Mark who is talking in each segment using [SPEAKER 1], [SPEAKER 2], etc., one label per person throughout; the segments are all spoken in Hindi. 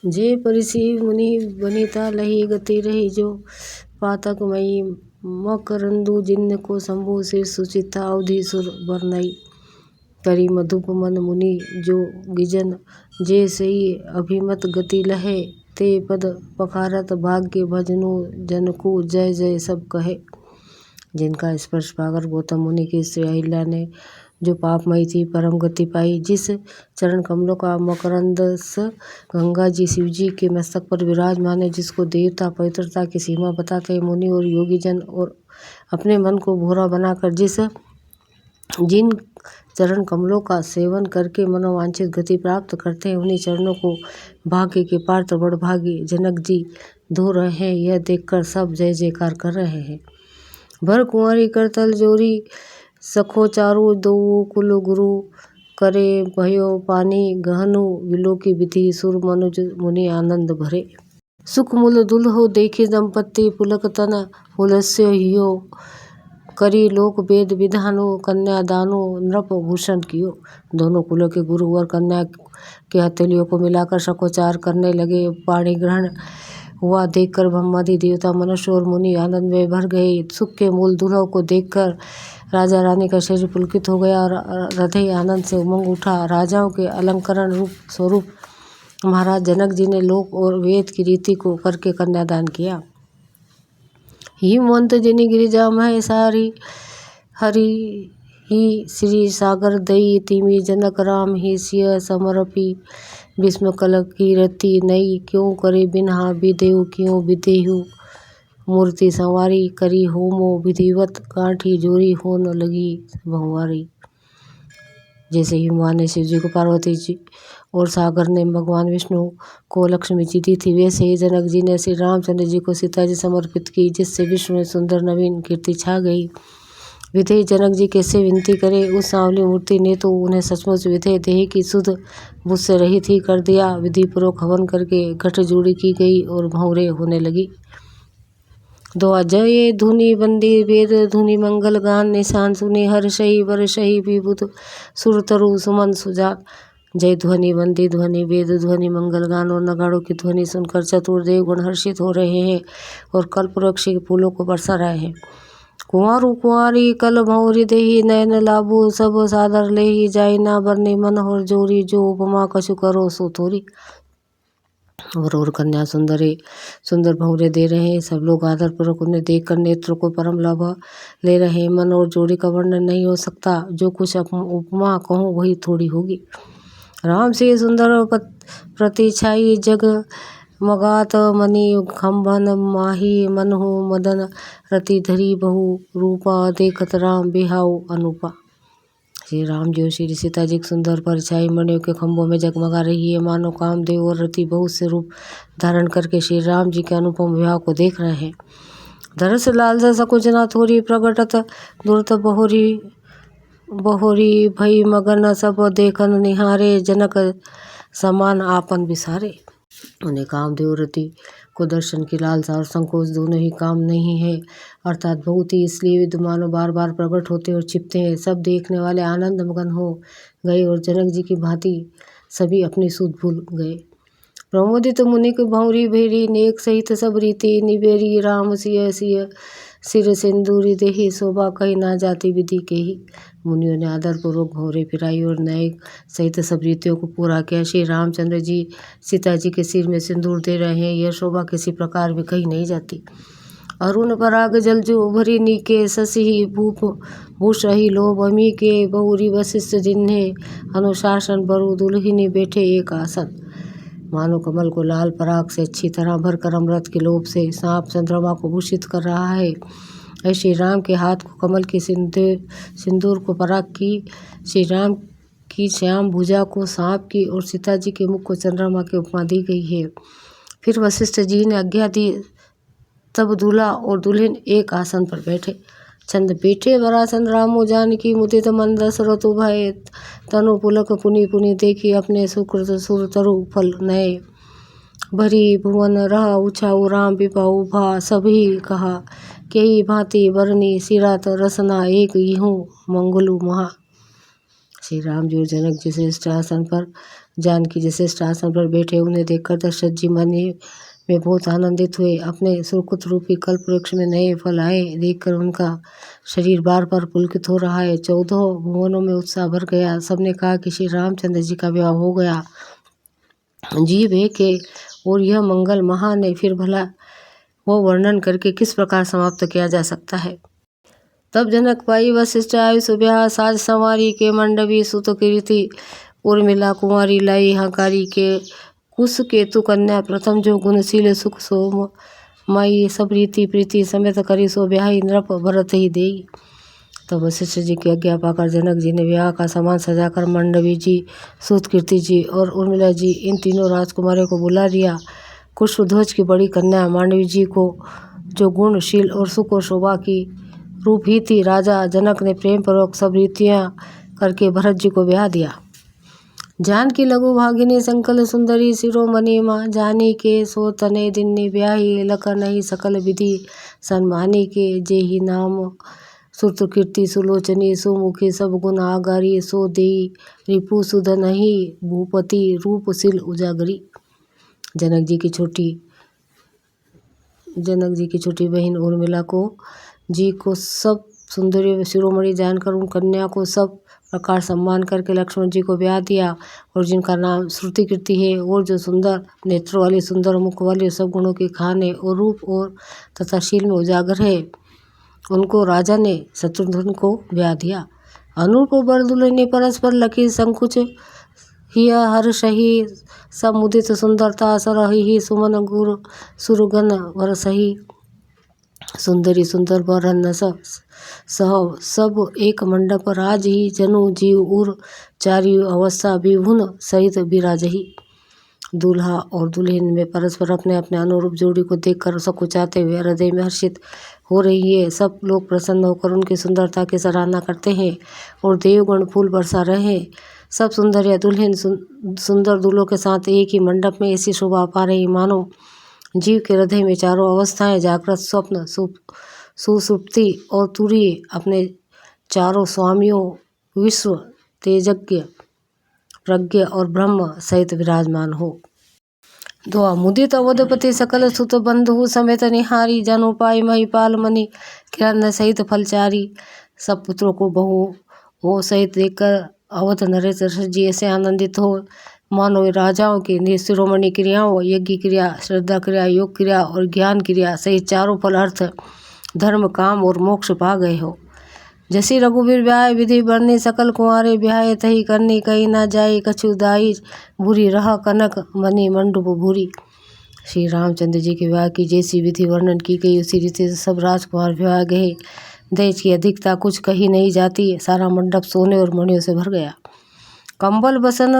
[SPEAKER 1] जे परिसी मुनि बनिता लही गति रही जो पातक मई मकरंदु जिन्न को शंभु से सुचिता अवधि सुर बरनई करी मधुप मन मुनि जो गिजन जे सही अभिमत गति लहे ते पद पखारत भाग्य भजनु जन को जय जय सब कहे। जिनका स्पर्श पाकर गौतम मुनि की स्त्री अहिल्या ने जो पापमयी थी परम गति पाई, जिस चरण कमलों का मकरंदस गंगा जी शिव जी के मस्तक पर विराजमान है, जिसको देवता पवित्रता की सीमा बताते मुनि और योगी जन और अपने मन को भोरा बनाकर जिन चरण कमलों का सेवन करके मनोवांछित गति प्राप्त करते हैं, उन्हीं चरणों को भाग्य के पात्र बड़भागी जनक जी धो रहे हैं। यह देखकर सब जय जयकार कर रहे हैं। भर कुंवारी करतल जोरी सखो चारु दो कुल गुरु करे भयो पानी गहनु विलो की विधि सुर मनुज मुनि आनंद भरे। सुख मूल दुल्हो देखी दंपत्ति पुलक तन पुलस्य हियो करी लोक वेद विधानो कन्या दानो नृप भूषण कियो। दोनों कुलों के गुरु और कन्या के हथेलियों को मिलाकर शकोचार करने लगे। पाणी ग्रहण हुआ देखकर ब्रह्मादि देवता मनुष्य और मुनि आनंद में भर गए। सुख के मूल दुल्हों को देखकर राजा रानी का शरीर पुलकित हो गया और हृदय आनंद से उमंग उठा। राजाओं के अलंकरण रूप स्वरूप महाराज जनक जी ने लोक और वेद की रीति को करके कन्यादान किया। हिमवंत जिनी गिरिजा मह सारी हरि ही श्री सागर दई तिमी जनक राम ही सिय समरपी भीष्म कल की रति नई क्यों करे बिन्हा विदेहु क्यों विदेहु मूर्ति संवारी करी होमो विधिवत कांठी जोरी होन लगी भंवारी। जैसे हिमवान ने शिव जी को पार्वती जी और सागर ने भगवान विष्णु को लक्ष्मी जी दी थी, वैसे ही जनक जी ने श्री रामचंद्र जी को सीता जी समर्पित की, जिससे विश्व में सुंदर नवीन कीर्ति छा गई। विधेय जनक जी कैसे विनती करे, उस सांवली मूर्ति ने तो उन्हें सचमुच विधेय देह की शुद्ध बुझ से रहित ही कर दिया। विधि पूर्वक हवन करके घट जोड़ी की गई और भंवरे होने लगी। दुआ जय धुनि बंदी वेद धुनि मंगल गान निशान सुनि हर सही वर सही विभुत सुर तरु सुमन सुजात। जय ध्वनि बंदी ध्वनि वेद ध्वनि मंगल गान और नगाड़ों की ध्वनि सुनकर चतुर्देव गुण हर्षित हो रहे हैं और कल्प वृक्ष के फूलों को बरसा रहे हैं। कुंवारू कुंवारी कल भंवरी देही नयन लाभू सब सादर ले ही जाई ना बरनी मन और जोरी जो उपमा कछु करो सो थोरी। वर और कन्या सुंदर भंवरे दे रहे हैं। सब लोग आदर पूर्वक उन्हें देखकर नेत्र को परम लाभ ले रहे हैं। मन और जोड़ी का वर्णन नहीं हो सकता, जो कुछ उपमा कहूँ वही थोड़ी होगी। राम से सुंदर प्रतिछाई जग मगात मणि खंभन माही मनहु मदन रति धरी बहु रूपा देखत राम बिहाऊ अनुपा। श्री राम जी और श्री सीता जी सुंदर परछाई मणियों के खंभों में जगमगा रही है, मानो कामदेव और रति बहुत से रूप धारण करके श्री राम जी के अनुपम विवाह को देख रहे हैं। धरस लालसा सकुचना थोड़ी प्रगटत दुर्त बहोरी भई मगन सब देखन निहारे जनक समान आपन बिसारे। उन्हें कामदेव रति को दर्शन की लालसा और संकोच दोनों ही काम नहीं है, अर्थात बहुत ही, इसलिए विद्यमानों बार बार प्रकट होते और छिपते हैं। सब देखने वाले आनंद मगन हो गए और जनक जी की भांति सभी अपनी सुध भूल गए। प्रमोदित मुनिक भंवरी भेरी नेक सहित सब रीति निबेरी राम सिय सिय सिर सिंदूरी देही शोभा कही ना जाती विधि के ही। मुनियों ने आदर पूर्वक भंवरे फिराई और न्याय सहित सब रीतियों को पूरा किया। श्री रामचंद्र जी सीता जी के सिर में सिंदूर दे रहे हैं, यह शोभा किसी प्रकार भी कही नहीं जाती। अरुण पराग जल जो उभरी नीके शशि भूप भूषही लोभ अमी के बहुरी वशिष्ठ जिन्हें अनुशासन बरु दुल्हिनी बैठे एक आसन। मानो कमल को लाल पराग से अच्छी तरह भरकर अमृत के लोभ से सांप चंद्रमा को भूषित कर रहा है, ऐसे राम के हाथ को कमल की सिंदूर को पराग की, श्री राम की श्याम भुजा को सांप की और सीता जी के मुख को चंद्रमा की उपमा दी गई है। फिर वशिष्ठ जी ने आज्ञा दी, तब दूल्हा और दुल्हन एक आसन पर बैठे। छंद बैठे वरासन रामो जानकी मुदित मन दशरथ भय तनु पुलक पुनि पुनि देखी अपने सुकृत सुर तरु फल नए भरी भुवन रहा उछाऊ राम विपाऊ भा सभी कहा कई भांति बरनी सिरात रसना एक इहूँ मंगलु महा। श्री राम जी और जनक जी श्रेष्ठ आसन पर जानकी जी श्रेष्ठ आसन पर बैठे उन्हें देखकर दशरथ जी मन में बहुत आनंदित हुए। अपने सुरकुत रूपी कल्प वृक्ष में नए फल आए देखकर उनका शरीर बार बार पुलकित हो रहा है। 14 भुवनों में उत्साह भर गया। सबने कहा कि श्री रामचंद्र जी का विवाह हो गया। जीव है के और यह मंगल महान है, फिर भला वो वर्णन करके किस प्रकार समाप्त किया जा सकता है। तब जनक पाई वशिष्ठ आयुष ब्याह साज संवारी के मंडवी सुत कीर्ति उर्मिला कुंवारी लाई हंकारी के कुश केतु कन्या प्रथम जो गुणशील सुख सोम माई सब रीति प्रीति समेत करी सो ब्याही नृप भरत ही देई। तब वशिष्ठ जी की आज्ञा पाकर जनक जी ने विवाह का सामान सजाकर मंडवी जी, सूत कीर्ति जी और उर्मिला जी इन तीनों राजकुमारों को बुला लिया। कुशध्वज की बड़ी कन्या मांडवी जी को जो गुणशील और सुख और शोभा की रूप ही थी, राजा जनक ने प्रेम पूर्वक सब रीतियाँ करके भरत जी को ब्याह दिया। जानकी लघु भागिनी संकल सुंदरी शिरोमणि माँ जानी के सो तने दिन्नी ब्याही लखन ही सकल विधि सन्मानी के जेहि नाम सुत कीर्ति सुलोचनी सुमुखी सब गुण आगारी सो देई रिपु सुधन ही भूपति रूपशील उजागरी। जनक जी की छोटी बहन उर्मिला जी को सब सुंदरी शिरोमणि जानकर उन कन्या को सब प्रकार सम्मान करके लक्ष्मण जी को ब्याह दिया। और जिनका नाम श्रुति कीर्ति है और जो सुंदर नेत्रों वाली सुंदर मुख वाली सब गुणों की खान है और रूप और तथा शील में उजागर है, उनको राजा ने शत्रुघ्न को ब्याह दिया। अनूप बर दुल्हनी परस्पर लखी संकुच हिया हर्षहि सब मुदित सुंदरता सरहि सुमन गुरु सुरगन वरसहि सुंदरी सुंदर बर सह सब एक मंडप राज ही जनु जीव उर चारि अवस्था विभुन सहित विराजही। दूल्हा और दुल्हन में परस्पर अपने अपने अनुरूप जोड़ी को देखकर सकुचाते हुए हृदय में हर्षित हो रही है। सब लोग प्रसन्न होकर उनकी सुंदरता की सराहना करते हैं और देवगण फूल बरसा रहे हैं। सब सुंदर या दुल्हन सुंदर दूल्हों के साथ एक ही मंडप में ऐसी शोभा पा रही मानो जीव के हृदय में चारों अवस्थाएं जागृत स्वप्न सुसुप्ति और तुरीय अपने चारों स्वामियों विश्व तेजज्ञ प्रज्ञ और ब्रह्म सहित विराजमान हो। दुआ मुदित अवधपति सकल सुत बंधु समेत निहारी जन उपाय महिपाल मणि किरण सहित फलचारी। सब पुत्रों को बहु हो सहित देखकर अवध नरेश दशरथ जी ऐसे आनंदित हो मानो राजाओं की शिरोमणि क्रियाओं यज्ञ क्रिया श्रद्धा क्रिया योग क्रिया और ज्ञान क्रिया सहित चारों फल अर्थ धर्म काम और मोक्ष पा गए हो। जैसी रघुवीर ब्याह विधि बरनी सकल कुंवारे ब्याह तही करनी कहीं ना जाए कछु दाई बुरी रह कनक मणि मंडुप भूरी। श्री रामचंद्र जी के विवाह की जैसी विधि वर्णन की गई उसी रीति से सब राजकुमार विवाह गए। दहेज की अधिकता कुछ कही नहीं जाती। सारा मंडप सोने और मणियों से भर गया। कंबल बसन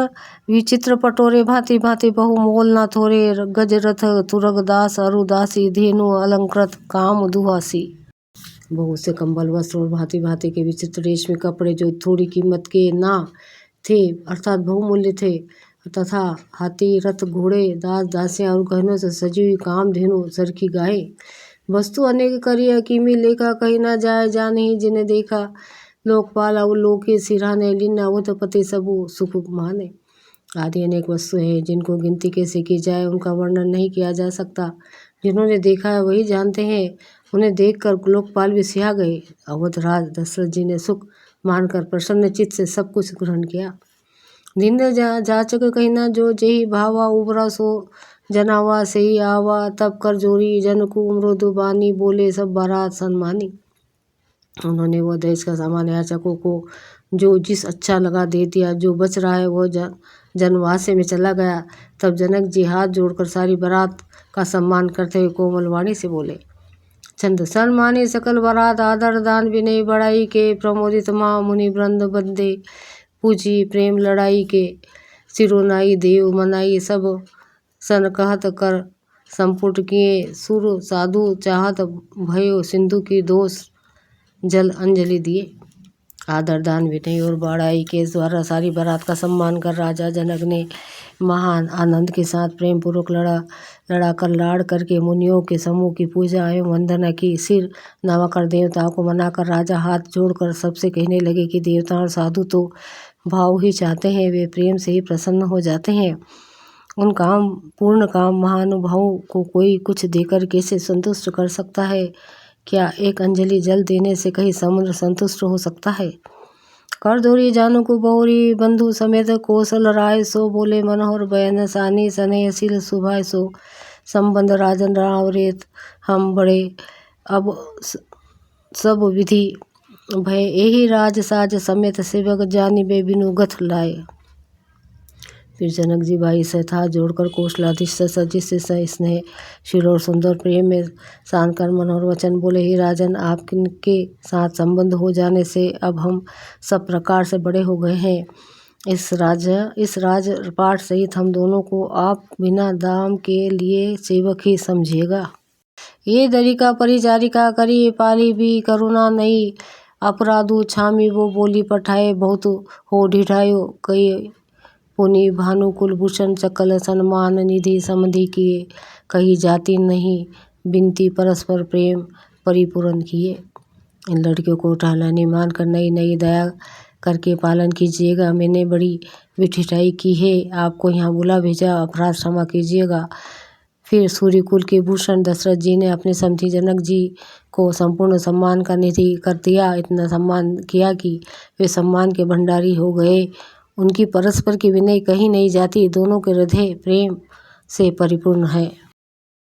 [SPEAKER 1] विचित्र पटोरे भांति भांति बहु मोल न थोरे गजरथ तुरग दास अरुदासी धेनु अलंकृत काम दुहासी। बहुत से कंबल वस्त्र और भांति भांति के विचित्र रेशमी कपड़े जो थोड़ी कीमत के ना थे अर्थात बहुमूल्य थे तथा हाथी रथ घोड़े दास दासियां और गहनों से सजी हुई कामधेनु सरखी गायें वस्तु अनेक करिया कीमी लेखा कहीं ना जाए जान ही जिन्हें देखा लोकपाल अवलोके सिरहाने लिन अवधपति सबु सुख माने। आदि अनेक वस्तु है जिनको गिनती कैसे की जाए उनका वर्णन नहीं किया जा सकता। जिन्होंने देखा है वही जानते हैं। उन्हें देखकर लोकपाल भी सिहा गए। अवध राज दशरथ जी ने सुख मानकर प्रसन्न चित्त से सब कुछ ग्रहण किया। दिन जाचक कहना जो जेहि भावा उबरा सो जनावा से ही आवा तब कर जोरी जन को मृदु बानी बोले सब बारात सन्मानी। उन्होंने वह दहेज का सामान याचकों को जो जिस अच्छा लगा दे दिया। जो बच रहा है वह जनवासे में चला गया। तब जनक जी हाथ जोड़कर सारी बारात का सम्मान करते हुए कोमल वाणी से बोले। छंद सन्मानी सकल बारात आदर दान विनय बड़ाई के प्रमोदित माँ मुनि वृंद बंदे पूजी प्रेम लड़ाई के सिरोनाई देव मनाई सब सन कहत कर संपुट किए सुर साधु चाहत भयो सिंधु की दोष जल अंजलि दिए। आदर दान विनय और बड़ाई के द्वारा सारी बारात का सम्मान कर राजा जनक ने महान आनंद के साथ प्रेम पूर्वक लड़ाकर लाड़ करके मुनियों के समूह की पूजा एवं वंदना की। सिर नवाकर देवताओं को मनाकर राजा हाथ जोड़कर सबसे कहने लगे कि देवता और साधु तो भाव ही चाहते हैं, वे प्रेम से ही प्रसन्न हो जाते हैं। उन पूर्ण काम महानुभावों को कोई कुछ देकर कैसे संतुष्ट कर सकता है? क्या एक अंजलि जल देने से कहीं समुद्र संतुष्ट हो सकता है? कर धोरी जानू को बहुरी बंधु समेत कौशल राय सो बोले मनोहर बयन सानी स्नेहशील सुभाय सो संबंध राजन रावरेत हम बड़े अब सब विधि भय यही राज साज समेत सेवक जानी बे बिनु गथ लाए। फिर जनक जी भाई से हाथ जोड़कर कौशलाधीश सजिश से स्नेह शील और सुंदर प्रेम में शांत कर मनोहर वचन बोले, ही राजन, आपके साथ संबंध हो जाने से अब हम सब प्रकार से बड़े हो गए हैं। इस राजपाट सहित हम दोनों को आप बिना दाम के लिए सेवक ही समझिएगा। ये दरिका परिचारिका करी पाली भी करुणा नहीं, अपराधु छामी वो बोली पठाए बहुत हो ढिठायो। कई पुनि भानु कुलभूषण चकल सन्मान निधि समधि किए, कही जाति नहीं बिनती परस्पर प्रेम परिपूर्ण किए। इन लड़कियों को टहलानी मान कर नई नई दया करके पालन कीजिएगा। मैंने बड़ी विठिठाई की है, आपको यहाँ बुला भेजा, अपराध क्षमा कीजिएगा। फिर सूर्यकुल के भूषण दशरथ जी ने अपने समधी जनक जी को संपूर्ण सम्मान का निधि कर दिया। इतना सम्मान किया कि वे सम्मान के भंडारी हो गए। उनकी परस्पर की विनय कहीं नहीं जाती, दोनों के हृदय प्रेम से परिपूर्ण है।